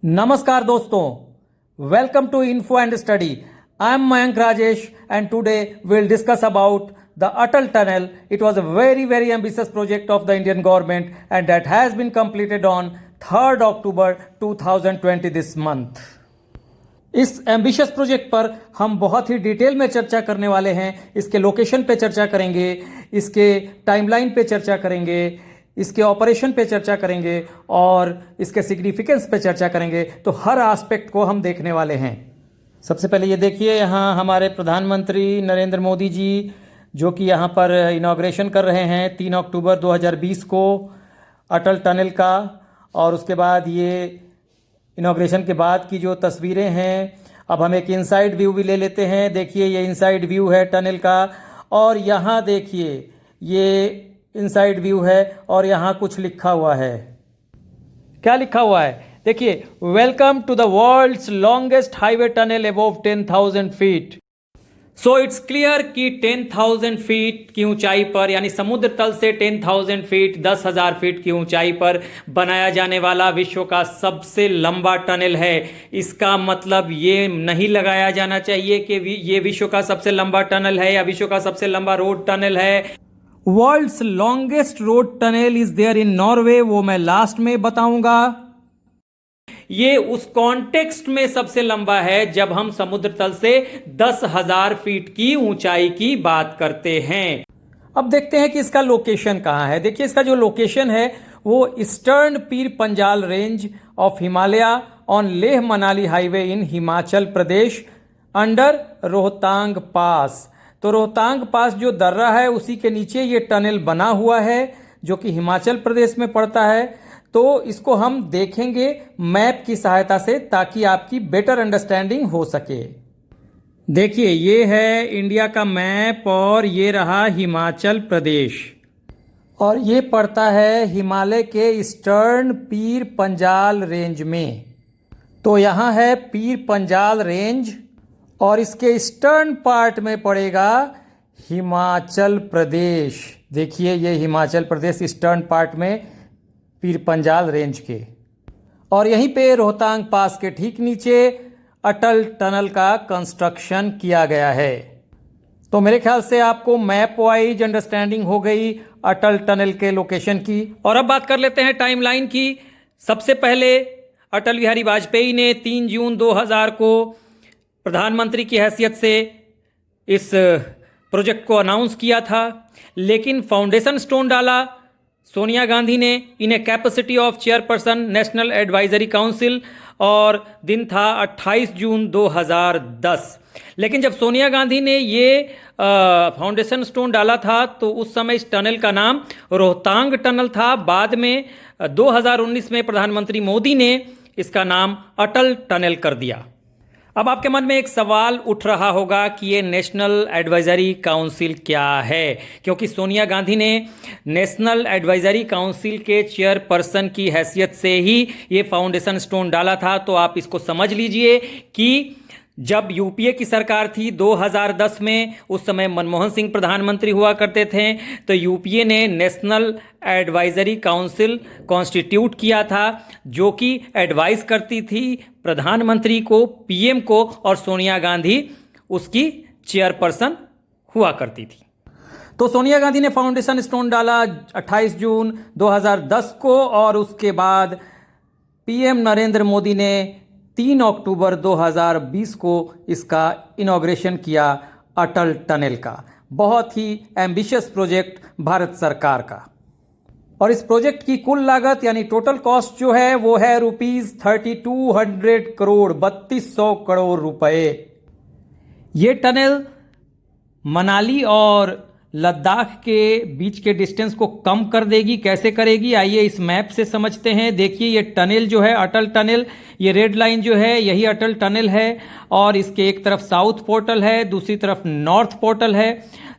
नमस्कार दोस्तों, welcome to info and study. I am Mayank Rajesh and today we'll discuss about the Atal Tunnel. It was a very ambitious project of the Indian government and that has been completed on 3rd October 2020 this month. इस ambitious project पर हम बहुत ही detail में चर्चा करने वाले हैं। इसके लोकेशन पे चर्चा करेंगे, इसके टाइमलाइन पे चर्चा करेंगे, इसके ऑपरेशन पे चर्चा करेंगे और इसके सिग्निफिकेंस पे चर्चा करेंगे। तो हर एस्पेक्ट को हम देखने वाले हैं। सबसे पहले ये देखिए, यहाँ हमारे प्रधानमंत्री नरेंद्र मोदी जी जो कि यहाँ पर इनॉग्रेशन कर रहे हैं 3 अक्टूबर 2020 को अटल टनल का। और उसके बाद ये इनॉग्रेशन के बाद की जो तस्वीरें हैं, अब हम एक इनसाइड व्यू भी ले लेते हैं। देखिए, ये इनसाइड व्यू है टनल का और यहाँ देखिए ये इनसाइड व्यू है और यहाँ कुछ लिखा हुआ है। क्या लिखा हुआ है? देखिए, welcome to the world's longest highway tunnel above 10,000 feet. So it's clear कि 10,000 फीट की ऊंचाई पर, यानी समुद्र तल से 10,000 फीट 10,000 फीट की ऊंचाई पर बनाया जाने वाला विश्व का सबसे लंबा टनल है। इसका मतलब ये नहीं लगाया जाना चाहिए कि ये विश्व का सबसे लंबा टनल है या विश्व का सबसे लंबा रोड टनल है। World's longest road tunnel is there in Norway, वो मैं लास्ट में बताऊंगा। ये उस कॉन्टेक्स्ट में सबसे लंबा है जब हम समुद्र तल से 10,000 फीट की ऊंचाई की बात करते हैं। अब देखते हैं कि इसका लोकेशन कहां है। देखिए, इसका जो लोकेशन है वो eastern Pir Panjal range of Himalaya on Leh Manali highway in Himachal Pradesh under Rohtang pass. तो रोहतांग पास जो दर्रा है उसी के नीचे ये टनल बना हुआ है जो कि हिमाचल प्रदेश में पड़ता है। तो इसको हम देखेंगे मैप की सहायता से ताकि आपकी बेटर अंडरस्टैंडिंग हो सके। देखिए, ये है इंडिया का मैप और ये रहा हिमाचल प्रदेश और ये पड़ता है हिमालय के ईस्टर्न पीर पंजाल रेंज में। तो यहाँ है पीर पंजाल रेंज और इसके ईस्टर्न पार्ट में पड़ेगा हिमाचल प्रदेश। देखिए, ये हिमाचल प्रदेश ईस्टर्न पार्ट में पीर पंजाल रेंज के, और यहीं पे रोहतांग पास के ठीक नीचे अटल टनल का कंस्ट्रक्शन किया गया है। तो मेरे ख्याल से आपको मैप वाइज अंडरस्टैंडिंग हो गई अटल टनल के लोकेशन की। और अब बात कर लेते हैं टाइमलाइन की। सबसे पहले अटल बिहारी वाजपेयी ने 3 जून 2000 को प्रधानमंत्री की हैसियत से इस प्रोजेक्ट को अनाउंस किया था, लेकिन फाउंडेशन स्टोन डाला सोनिया गांधी ने in a capacity of chairperson National Advisory Council और दिन था 28 जून 2010। लेकिन जब सोनिया गांधी ने ये फाउंडेशन स्टोन डाला था तो उस समय इस टनल का नाम रोहतांग टनल था। बाद में 2019 में प्रधानमंत्री मोदी ने इसका नाम अटल टनल कर दिया। अब आपके मन में एक सवाल उठ रहा होगा कि ये नेशनल एडवाइजरी काउंसिल क्या है, क्योंकि सोनिया गांधी ने नेशनल एडवाइजरी काउंसिल के चेयरपर्सन की हैसियत से ही ये फाउंडेशन स्टोन डाला था। तो आप इसको समझ लीजिए कि जब यूपीए की सरकार थी 2010 में, उस समय मनमोहन सिंह प्रधानमंत्री हुआ करते थे, तो यूपीए ने नेशनल एडवाइजरी काउंसिल कॉन्स्टिट्यूट किया था जो कि एडवाइस करती थी प्रधानमंत्री को, पीएम को, और सोनिया गांधी उसकी चेयरपर्सन हुआ करती थी। तो सोनिया गांधी ने फाउंडेशन स्टोन डाला 28 जून 2010 को और उसके बाद पीएम नरेंद्र मोदी ने 3 अक्टूबर 2020 को इसका इनॉग्रेशन किया अटल टनल का। बहुत ही एम्बिशियस प्रोजेक्ट भारत सरकार का। और इस प्रोजेक्ट की कुल लागत यानी टोटल कॉस्ट जो है वो है ₹3200 करोड़, 3200 करोड़ रुपए। ये टनल मनाली और लद्दाख के बीच के डिस्टेंस को कम कर देगी। कैसे करेगी, आइए इस मैप से समझते हैं। देखिए, ये टनल जो है अटल टनल, ये रेड लाइन जो है यही अटल टनल है और इसके एक तरफ साउथ पोर्टल है, दूसरी तरफ नॉर्थ पोर्टल है।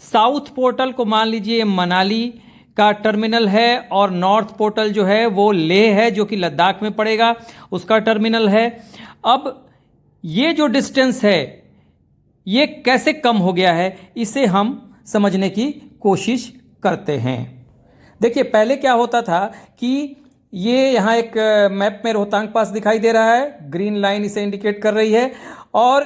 साउथ पोर्टल को मान लीजिए मनाली का टर्मिनल है और नॉर्थ पोर्टल जो है वो लेह है जो कि लद्दाख में पड़ेगा, उसका टर्मिनल है। अब ये जो डिस्टेंस है ये कैसे कम हो गया है, इसे हम समझने की कोशिश करते हैं। देखिए, पहले क्या होता था कि ये यहाँ एक मैप में रोहतांग पास दिखाई दे रहा है, ग्रीन लाइन इसे इंडिकेट कर रही है। और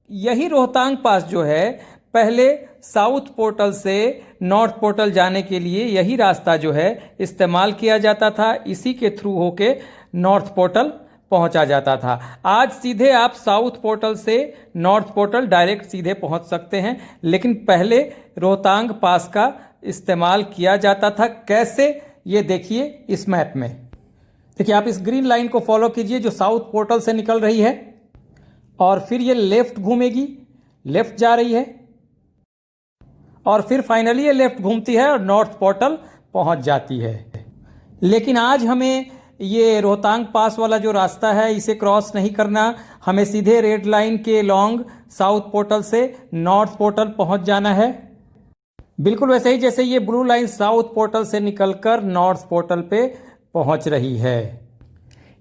यही रोहतांग पास जो है पहले साउथ पोर्टल से नॉर्थ पोर्टल जाने के लिए यही रास्ता जो है इस्तेमाल किया जाता था, इसी के थ्रू होके नॉर्थ पोर्टल पहुंचा जाता था। आज सीधे आप साउथ पोर्टल से नॉर्थ पोर्टल डायरेक्ट सीधे पहुंच सकते हैं, लेकिन पहले रोहतांग पास का इस्तेमाल किया जाता था। कैसे, ये देखिए इस मैप में। देखिए आप इस ग्रीन लाइन को फॉलो कीजिए जो साउथ पोर्टल से निकल रही है, और फिर ये लेफ्ट घूमेगी, लेफ्ट जा रही है, और फिर फाइनली ये लेफ्ट घूमती है और नॉर्थ पोर्टल पहुंच जाती है। लेकिन आज हमें ये रोहतांग पास वाला जो रास्ता है इसे क्रॉस नहीं करना, हमें सीधे रेड लाइन के लॉन्ग साउथ पोर्टल से नॉर्थ पोर्टल पहुंच जाना है। बिल्कुल वैसे ही जैसे ये ब्लू लाइन साउथ पोर्टल से निकलकर नॉर्थ पोर्टल पे पहुंच रही है।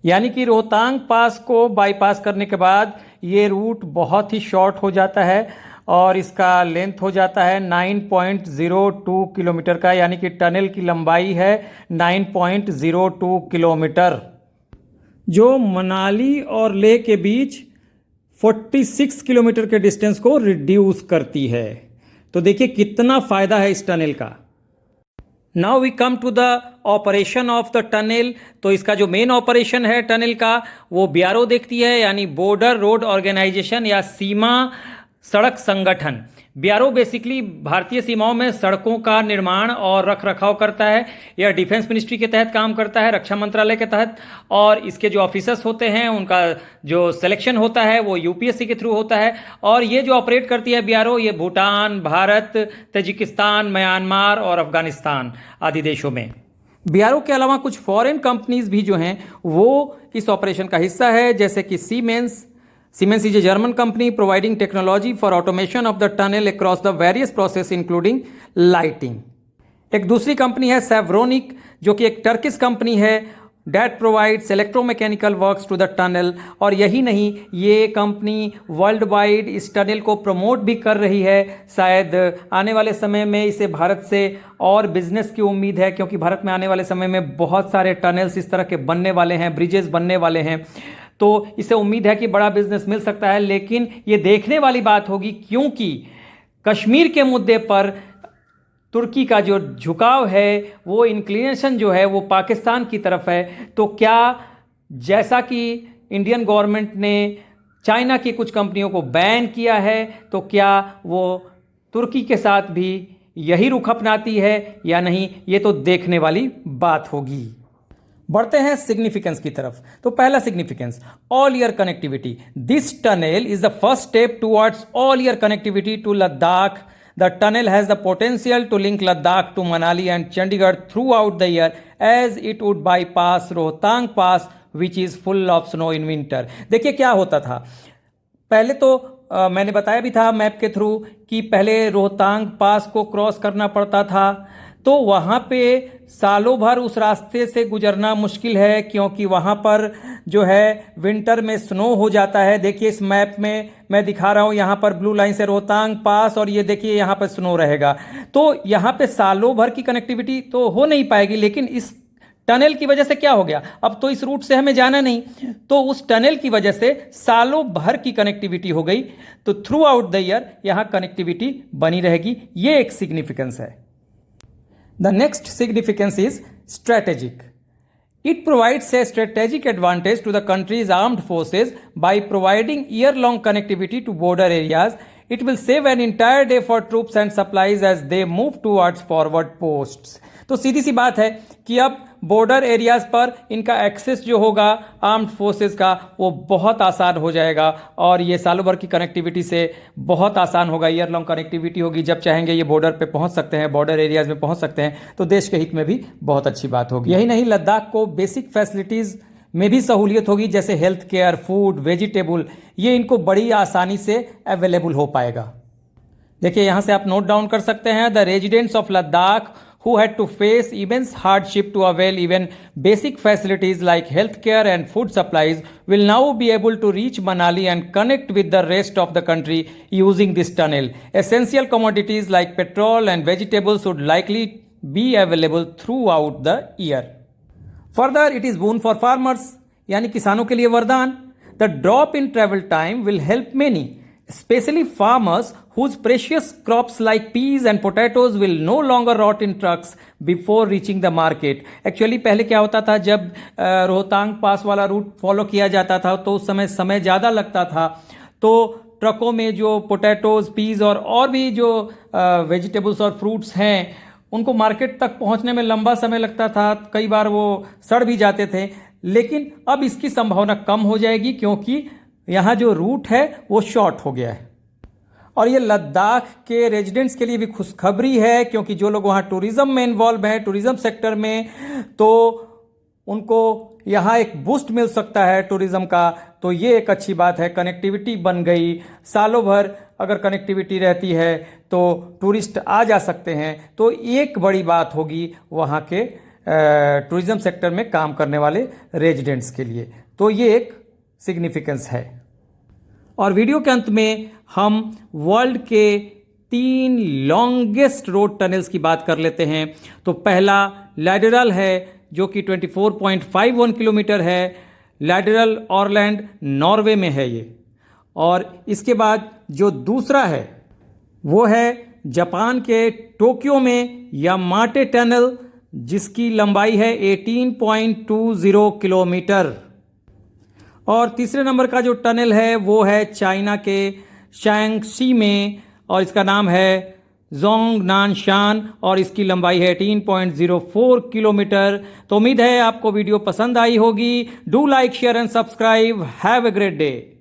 यानी कि रोहतांग पास को बाईपास करने के बाद ये रूट बहुत ही शॉर्ट हो जाता है और इसका लेंथ हो जाता है 9.02 किलोमीटर का, यानी कि टनल की लंबाई है 9.02 किलोमीटर, जो मनाली और लेह के बीच 46 किलोमीटर के डिस्टेंस को रिड्यूस करती है। तो देखिए कितना फायदा है इस टनल का। Now we come to the operation of the tunnel. तो इसका जो मेन ऑपरेशन है टनल का वो बीआरओ देखती है, यानी बॉर्डर रोड ऑर्गेनाइजेशन या सीमा सड़क संगठन। बीआरओ बेसिकली भारतीय सीमाओं में सड़कों का निर्माण और रख रखाव करता है। यह डिफेंस मिनिस्ट्री के तहत काम करता है, रक्षा मंत्रालय के तहत, और इसके जो ऑफिसर्स होते हैं उनका जो सिलेक्शन होता है वो यूपीएससी के थ्रू होता है। और ये जो ऑपरेट करती है बीआरओ, ये भूटान, भारत, तजिकिस्तान, म्यांमार और अफगानिस्तान आदि देशों में। बीआरओ के अलावा कुछ फॉरेन कंपनीज भी जो हैं वो इस ऑपरेशन का हिस्सा है, जैसे कि siemens. Siemens is a German company providing technology for automation of the tunnel across the various process including lighting. एक दूसरी कंपनी है सेवरोनिक, जो कि एक टर्किश कंपनी है, that provides electromechanical works to the tunnel। और यही नहीं, ये कंपनी वर्ल्ड वाइड इस टनल को प्रमोट भी कर रही है। शायद आने वाले समय में इसे भारत से और बिजनेस की उम्मीद है, क्योंकि भारत में आने वाले समय में बहुत सारे टनल्स इस तरह के बनने वाले हैं, ब्रिजेस बनने वाले हैं, तो इसे उम्मीद है कि बड़ा बिजनेस मिल सकता है। लेकिन ये देखने वाली बात होगी, क्योंकि कश्मीर के मुद्दे पर तुर्की का जो झुकाव है, वो इंक्लिनेशन जो है वो पाकिस्तान की तरफ है। तो क्या जैसा कि इंडियन गवर्नमेंट ने चाइना की कुछ कंपनियों को बैन किया है, तो क्या वो तुर्की के साथ भी यही रुख अपनाती है या नहीं, ये तो देखने वाली बात होगी। बढ़ते हैं सिग्निफिकेंस की तरफ। तो पहला significance, all year connectivity. This tunnel is the first step towards all year connectivity to Ladakh. The tunnel has the potential to link Ladakh to Manali and Chandigarh throughout the year, as it would bypass Rohtang pass which is full of snow in winter. देखिए क्या होता था, पहले तो मैंने बताया भी था मैप के थ्रू कि पहले रोहतांग पास को क्रॉस करना पड़ता था, तो वहाँ पे सालों भर उस रास्ते से गुजरना मुश्किल है, क्योंकि वहाँ पर जो है विंटर में स्नो हो जाता है। देखिए इस मैप में मैं दिखा रहा हूँ, यहाँ पर ब्लू लाइन से रोहतांग पास, और ये देखिए यहाँ पर स्नो रहेगा। तो यहाँ पे सालों भर की कनेक्टिविटी तो हो नहीं पाएगी। लेकिन इस टनल की वजह से क्या हो गया, अब तो इस रूट से हमें जाना नहीं, तो उस टनल की वजह से सालों भर की कनेक्टिविटी हो गई। तो थ्रू आउट द ईयर यहाँ कनेक्टिविटी बनी रहेगी, ये एक सिग्निफिकेंस है। The next significance is strategic. It provides a strategic advantage to the country's armed forces by providing year-long connectivity to border areas. It will save an entire day for troops and supplies as they move towards forward posts. तो सीधी सी बात है कि अब border areas पर इनका access जो होगा armed forces का, वो बहुत आसान हो जाएगा, और ये सालों भर की कनेक्टिविटी से बहुत आसान होगा। ईयर लॉन्ग कनेक्टिविटी होगी, जब चाहेंगे ये बॉर्डर पे पहुंच सकते हैं, बॉर्डर एरियाज में पहुंच सकते हैं, तो देश के हित में भी बहुत अच्छी बात होगी। यही नहीं, लद्दाख को बेसिक फैसिलिटीज़ में भी सहूलियत होगी, जैसे हेल्थ केयर, फूड, वेजिटेबल, ये इनको बड़ी आसानी से अवेलेबल हो पाएगा। देखिए यहाँ से आप नोट डाउन कर सकते हैं, the residents of Ladakh who had to face immense hardship to avail even basic facilities like healthcare and food supplies will now be able to reach Manali and connect with the rest of the country using this tunnel. Essential commodities like petrol and vegetables would likely be available throughout the year. Further, it is boon for farmers, यानी किसानों के लिए वरदान. The drop in travel time will help many, especially farmers whose precious crops like peas and potatoes will no longer rot in trucks before reaching the market. Actually पहले क्या होता था, जब रोहतांग पास वाला रूट फॉलो किया जाता था तो उस समय ज़्यादा लगता था, तो ट्रकों में जो पोटैटोज़, पीज़ और भी जो वेजिटेबल्स और फ्रूट्स हैं उनको मार्केट तक पहुंचने में लंबा समय लगता था, कई बार वो सड़ भी जाते थे. लेकिन अब इसकी संभावना कम हो जाएगी क्योंकि यहाँ जो रूट है वो शॉर्ट हो गया है. और ये लद्दाख के रेजिडेंट्स के लिए भी खुशखबरी है, क्योंकि जो लोग वहाँ टूरिज़्म में इन्वॉल्व हैं, टूरिज़्म सेक्टर में, तो उनको यहाँ एक बूस्ट मिल सकता है टूरिज़्म का. तो ये एक अच्छी बात है, कनेक्टिविटी बन गई. सालों भर अगर कनेक्टिविटी रहती है तो टूरिस्ट आ जा सकते हैं, तो एक बड़ी बात होगी वहाँ के टूरिज़्म सेक्टर में काम करने वाले रेजिडेंट्स के लिए. तो ये एक सिग्निफिकेंस है. और वीडियो के अंत में हम वर्ल्ड के 3 लॉन्गेस्ट रोड टनल्स की बात कर लेते हैं. तो पहला लैडरल है जो कि 24.51 किलोमीटर है. लैडरल ऑरलैंड नॉर्वे में है ये. और इसके बाद जो दूसरा है वो है जापान के टोक्यो में यामाटे टनल, जिसकी लंबाई है 18.20 किलोमीटर. और तीसरे नंबर का जो टनल है वो है चाइना के शैंगशी में, और इसका नाम है जोंगनानशान, और इसकी लंबाई है 18.04 किलोमीटर. तो उम्मीद है आपको वीडियो पसंद आई होगी. Do like, share and subscribe. Have a great day.